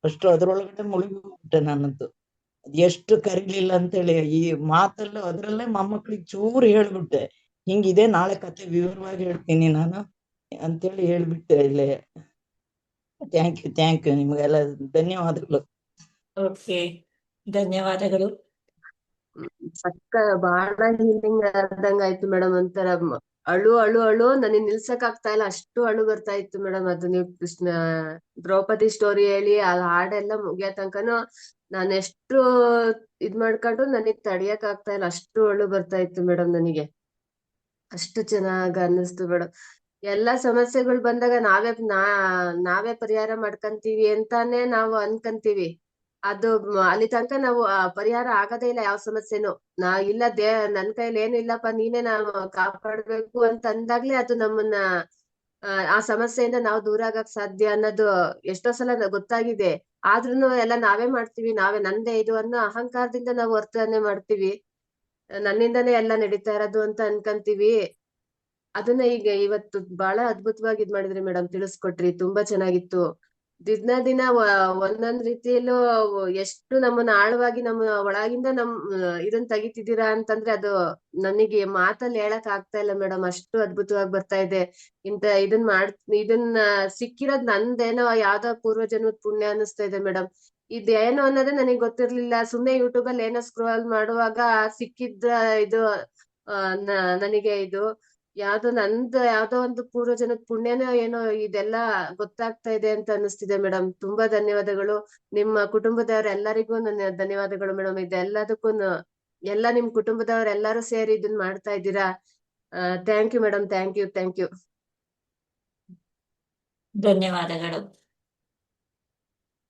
ಅಷ್ಟು ಅದ್ರೊಳಗಡೆ ಮುಳುಗಿಬಿಟ್ಟೆ ನಾನಂತೂ. ಎಷ್ಟು ಕರೀಲಿಲ್ಲ ಅಂತೇಳಿ ಈ ಮಾತಲ್ಲ ಅದ್ರಲ್ಲೇ ಮೊಮ್ಮಕ್ಳಿಗೆ ಚೂರು ಹೇಳ್ಬಿಟ್ಟೆ, ಹಿಂಗಿದೆ ನಾಳೆ ಕತೆ ವಿವರವಾಗಿ ಹೇಳ್ತೀನಿ ನಾನು ಅಂತೇಳಿ ಹೇಳ್ಬಿಟ್ಟೆ ಇಲ್ಲೇ. ಥ್ಯಾಂಕ್ ಯು ನಿಮ್ಗೆಲ್ಲ ಧನ್ಯವಾದಗಳು. ಓಕೆ, ಧನ್ಯವಾದಗಳು. ಬಹಳ ಹೀಲಿಂಗ್ ಆದಂಗ ಆಯ್ತು ಮೇಡಮ್. ಒಂಥರ ಅಳು ಅಳು ಅಳು ನನಗೆ ನಿಲ್ಸಕ್ ಆಗ್ತಾ ಇಲ್ಲ, ಅಷ್ಟು ಅಳು ಬರ್ತಾ ಇತ್ತು ಮೇಡಮ್. ಅದು ನೀವು ಕೃಷ್ಣ ದ್ರೌಪದಿ ಸ್ಟೋರಿ ಹೇಳಿ ಆ ಹಾಡೆಲ್ಲ ಮುಗಿಯೋ ತನಕನು ನಾನು ಎಷ್ಟು ಇದ್ ಮಾಡ್ಕೊಂಡ್ರು ನನಗ್ ತಡಿಯಕ್ ಆಗ್ತಾ ಇಲ್ಲ, ಅಷ್ಟು ಅಳು ಬರ್ತಾ ಇತ್ತು ಮೇಡಮ್. ನನಗೆ ಅಷ್ಟು ಚೆನ್ನಾಗ್ ಅನ್ನಿಸ್ತು ಮೇಡಮ್. ಎಲ್ಲಾ ಸಮಸ್ಯೆಗಳು ಬಂದಾಗ ನಾವೇ ಪರಿಹಾರ ಮಾಡ್ಕಂತೀವಿ ಅಂತಾನೆ ನಾವು ಅನ್ಕಂತೀವಿ. ಅದು ಅಲ್ಲಿ ತನಕ ನಾವು ಪರಿಹಾರ ಆಗದೇ ಇಲ್ಲ ಯಾವ ಸಮಸ್ಯೆನು. ಇಲ್ಲ ನನ್ ಕೈಲಿ ಏನು ಇಲ್ಲಪ್ಪ ನೀನೇ ನಾವು ಕಾಪಾಡ್ಬೇಕು ಅಂತ ಅಂದಾಗ್ಲೇ ಅದು ನಮ್ಮನ್ನ ಆ ಸಮಸ್ಯೆಯಿಂದ ನಾವು ದೂರ ಆಗಕ್ ಸಾಧ್ಯ ಅನ್ನೋದು ಎಷ್ಟೋ ಸಲ ಗೊತ್ತಾಗಿದೆ. ಆದ್ರೂನು ಎಲ್ಲ ನಾವೇ ಮಾಡ್ತೀವಿ, ನಂದೇ ಇದು ಅನ್ನೋ ಅಹಂಕಾರದಿಂದ ನಾವು ವರ್ತನೆ ಮಾಡ್ತೀವಿ. ನನ್ನಿಂದಾನೇ ಎಲ್ಲ ನಡೀತಾ ಇರೋದು ಅಂತ ಅನ್ಕಂತೀವಿ. ಅದನ್ನ ಈಗ ಇವತ್ತು ಬಹಳ ಅದ್ಭುತವಾಗಿ ಇದ್ ಮಾಡಿದ್ರಿ ಮೇಡಮ್, ತಿಳಿಸ್ಕೊಟ್ರಿ. ತುಂಬಾ ಚೆನ್ನಾಗಿತ್ತು. ದಿನ ಒಂದೊಂದ್ ರೀತಿಯಲ್ಲೂ ಎಷ್ಟು ನಮ್ಮನ್ನ ಆಳವಾಗಿ ನಮ್ಮ ಒಳಗಿಂದ ಇದನ್ ತೆಗಿತಿದ್ದೀರಾ ಅಂತಂದ್ರೆ ಅದು ನನಗೆ ಮಾತಲ್ಲಿ ಹೇಳಕ್ ಆಗ್ತಾ ಇಲ್ಲ ಮೇಡಮ್. ಅಷ್ಟು ಅದ್ಭುತವಾಗಿ ಬರ್ತಾ ಇದೆ. ಇದನ್ನ ಸಿಕ್ಕಿರೋದ್ ನಂದೇನೋ ಯಾವ್ದೋ ಪೂರ್ವ ಜನ್ಮದ ಪುಣ್ಯ ಅನ್ನಿಸ್ತಾ ಇದೆ ಮೇಡಮ್. ಇದೇನು ಅನ್ನೋದೇ ನನಗ್ ಗೊತ್ತಿರ್ಲಿಲ್ಲ. ಸುಮ್ನೆ ಯೂಟ್ಯೂಬ್ ಅಲ್ಲಿ ಏನೋ ಸ್ಕ್ರೋಲ್ ಮಾಡುವಾಗ ಸಿಕ್ಕಿದ್ದ ಇದು ನನಗೆ ಇದು ಯಾವ್ದೋ ಒಂದು ಪೂರ್ವ ಜನದ ಪುಣ್ಯನೋ ಏನೋ ಇದೆಲ್ಲ ಗೊತ್ತಾಗ್ತಾ ಇದೆ ಅಂತ ಅನಿಸ್ತಿದೆ ಮೇಡಮ್. ತುಂಬಾ ಧನ್ಯವಾದಗಳು. ನಿಮ್ಮ ಕುಟುಂಬದವರೆಲ್ಲರಿಗೂ ನನ್ನ ಧನ್ಯವಾದಗಳು ಮೇಡಮ್. ಇದೆಲ್ಲದಕ್ಕೂ ಎಲ್ಲ ನಿಮ್ ಕುಟುಂಬದವರೆಲ್ಲರೂ ಸೇರಿ ಇದನ್ನ ಮಾಡ್ತಾ ಇದ್ದೀರಾ. Thank you madam, thank you. ಧನ್ಯವಾದಗಳು.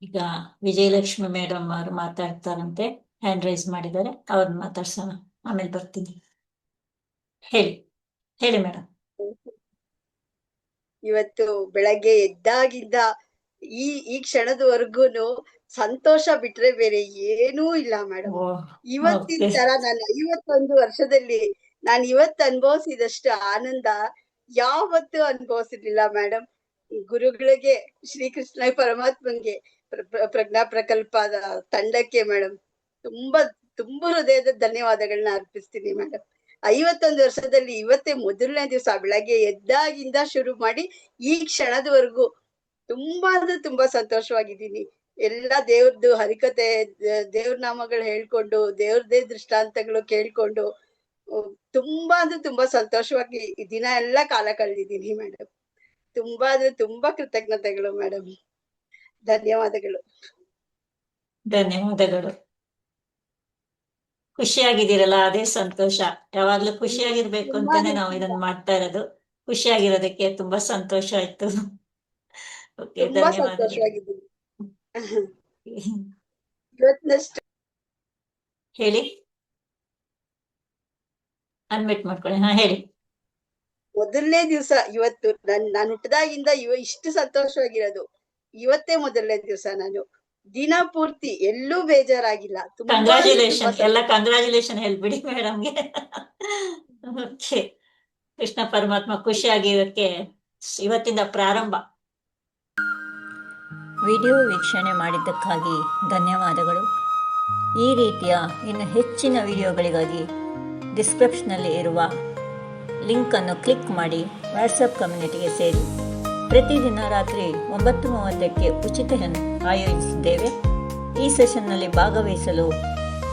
ಈಗ ವಿಜಯಲಕ್ಷ್ಮಿ ಮೇಡಮ್ ಅವರು ಮಾತಾಡ್ತಾರಂತೆ, ಹ್ಯಾಂಡ್ ರೈಸ್ ಮಾಡಿದ್ದಾರೆ, ಅವ್ರನ್ನ ಮಾತಾಡ್ಸೋಣ, ಆಮೇಲೆ ಬರ್ತೀನಿ. ಹೇಳಿ ಮೇಡಮ್. ಇವತ್ತು ಬೆಳಗ್ಗೆ ಎದ್ದಾಗಿಂದ ಈ ಕ್ಷಣದವರೆಗೂನು ಸಂತೋಷ ಬಿಟ್ರೆ ಬೇರೆ ಏನೂ ಇಲ್ಲ ಮೇಡಮ್. ಇವತ್ತಿನ ತರ ನಾನು 51 ವರ್ಷದಲ್ಲಿ ನಾನು ಇವತ್ತು ಅನುಭವಿಸಿದಷ್ಟು ಆನಂದ ಯಾವತ್ತೂ ಅನುಭವಿಸಿರ್ಲಿಲ್ಲ ಮೇಡಮ್. ಗುರುಗಳಿಗೆ, ಶ್ರೀಕೃಷ್ಣ ಪರಮಾತ್ಮನ್ಗೆ, ಪ್ರಜ್ಞಾ ಪ್ರಕಲ್ಪದ ತಂಡಕ್ಕೆ ಮೇಡಮ್ ತುಂಬಾ ಹೃದಯದ ಧನ್ಯವಾದಗಳನ್ನ ಅರ್ಪಿಸ್ತೀನಿ ಮೇಡಮ್. 51 ವರ್ಷದಲ್ಲಿ ಇವತ್ತೇ ಮೊದಲನೇ ದಿವಸ ಬೆಳಗ್ಗೆ ಎದ್ದಾಗಿಂದ ಶುರು ಮಾಡಿ ಈ ಕ್ಷಣದವರೆಗೂ ತುಂಬಾ ಅಂದ್ರೆ ತುಂಬಾ ಸಂತೋಷವಾಗಿದ್ದೀನಿ. ಎಲ್ಲಾ ದೇವ್ರದ್ದು ಹರಿಕತೆ, ದೇವ್ರ ನಾಮಗಳು ಹೇಳ್ಕೊಂಡು, ದೇವ್ರದೇ ದೃಷ್ಟಾಂತಗಳು ಕೇಳ್ಕೊಂಡು ತುಂಬಾ ಅಂದ್ರೆ ತುಂಬಾ ಸಂತೋಷವಾಗಿ ಈ ದಿನ ಎಲ್ಲ ಕಾಲ ಕಳೆದಿದ್ದೀನಿ ಮೇಡಮ್. ತುಂಬಾ ಅಂದ್ರೆ ತುಂಬಾ ಕೃತಜ್ಞತೆಗಳು ಮೇಡಮ್. ಧನ್ಯವಾದಗಳು. ಖುಷಿಯಾಗಿದ್ದೀರಲ್ಲ ಅದೇ ಸಂತೋಷ. ಯಾವಾಗ್ಲೂ ಖುಷಿಯಾಗಿರ್ಬೇಕು ತುಂಬಾ ಅಂತಾನೆ ನಾವು ಇದನ್ನ ಮಾಡ್ತಾ ಇರೋದು. ಖುಷಿಯಾಗಿರೋದಕ್ಕೆ ತುಂಬಾ ಸಂತೋಷ ಆಯ್ತು. ಓಕೆ, ತುಂಬಾ ಧನ್ಯವಾದಗಳು. ಸಂತೋಷವಾಗಿದ್ದೀನಿ. ಇವತ್ತಿನಷ್ಟು ಹೇಳಿ, ಅನ್ಮಿಟ್ ಮಾಡ್ಕೊಳ್ಳಿ. ಹಾ, ಹೇಳಿ. ಮೊದಲನೇ ದಿವಸ ಇವತ್ತು ನಾನು ಹುಟ್ಟದಾಗಿಂದ ಇಷ್ಟು ಸಂತೋಷವಾಗಿರೋದು ಇವತ್ತೇ ಮೊದಲನೇ ದಿವಸ. ನಾನು ದಿನ ಪೂರ್ತಿ ಎಲ್ಲೂ ಬೇಜಾರಾಗಿಲ್ಲ. ತುಂಬಾ ಅಂದ್ರೆ ತುಂಬಾ ಕಂಗ್ರಾಚುಲೇಷನ್, ಎಲ್ಲ ಕಂಗ್ರಾಚುಲೇಷನ್ ಹೇಳ್ಬಿಡಿ ಮೇಡಮ್ಗೆ. ಓಕೆ, ಕೃಷ್ಣ ಪರಮಾತ್ಮ ಖುಷಿಯಾಗಿರೋಕ್ಕೆ ಇವತ್ತಿಂದ ಪ್ರಾರಂಭ. ವಿಡಿಯೋ ವೀಕ್ಷಣೆ ಮಾಡಿದ್ದಕ್ಕಾಗಿ ಧನ್ಯವಾದಗಳು. ಈ ರೀತಿಯ ಇನ್ನು ಹೆಚ್ಚಿನ ವಿಡಿಯೋಗಳಿಗಾಗಿ ಡಿಸ್ಕ್ರಿಪ್ಷನಲ್ಲಿ ಇರುವ ಲಿಂಕನ್ನು ಕ್ಲಿಕ್ ಮಾಡಿ ವಾಟ್ಸಪ್ ಕಮ್ಯುನಿಟಿಗೆ ಸೇರಿ. ಪ್ರತಿದಿನ ರಾತ್ರಿ 9:30ಕ್ಕೆ ಉಚಿತ ಆಯೋಜಿಸಿದ್ದೇವೆ. ಈ ಸೆಷನ್ನಲ್ಲಿ ಭಾಗವಹಿಸಲು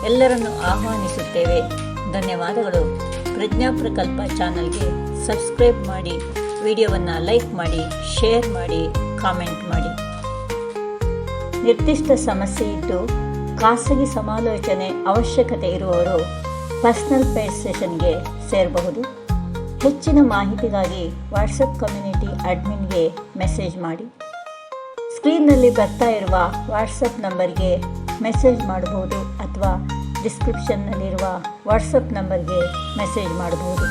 ಎಲ್ಲರನ್ನು ಆಹ್ವಾನಿಸುತ್ತೇವೆ. ಧನ್ಯವಾದಗಳು. ಪ್ರಜ್ಞಾ ಪ್ರಕಲ್ಪ ಚಾನಲ್ಗೆ ಸಬ್ಸ್ಕ್ರೈಬ್ ಮಾಡಿ, ವಿಡಿಯೋವನ್ನು ಲೈಕ್ ಮಾಡಿ, ಶೇರ್ ಮಾಡಿ, ಕಾಮೆಂಟ್ ಮಾಡಿ. ನಿರ್ದಿಷ್ಟ ಸಮಸ್ಯೆ ಇದ್ದು ಖಾಸಗಿ ಸಮಾಲೋಚನೆ ಅವಶ್ಯಕತೆ ಇರುವವರು ಪರ್ಸನಲ್ ಪೇಡ್ ಸೆಷನ್ಗೆ ಸೇರಬಹುದು. ಹೆಚ್ಚಿನ ಮಾಹಿತಿಗಾಗಿ ವಾಟ್ಸಪ್ ಕಮ್ಯುನಿಟಿ ಅಡ್ಮಿನ್ಗೆ ಮೆಸೇಜ್ ಮಾಡಿ. ಸ್ಕ್ರೀನ್ನಲ್ಲಿ ಬರ್ತಾ ಇರುವ ವಾಟ್ಸಪ್ ನಂಬರ್ಗೆ ಮೆಸೇಜ್ ಮಾಡಬಹುದು ಅಥವಾ ಡಿಸ್ಕ್ರಿಪ್ಷನ್ನಲ್ಲಿರುವ ವಾಟ್ಸಪ್ ನಂಬರ್ಗೆ ಮೆಸೇಜ್ ಮಾಡಬಹುದು.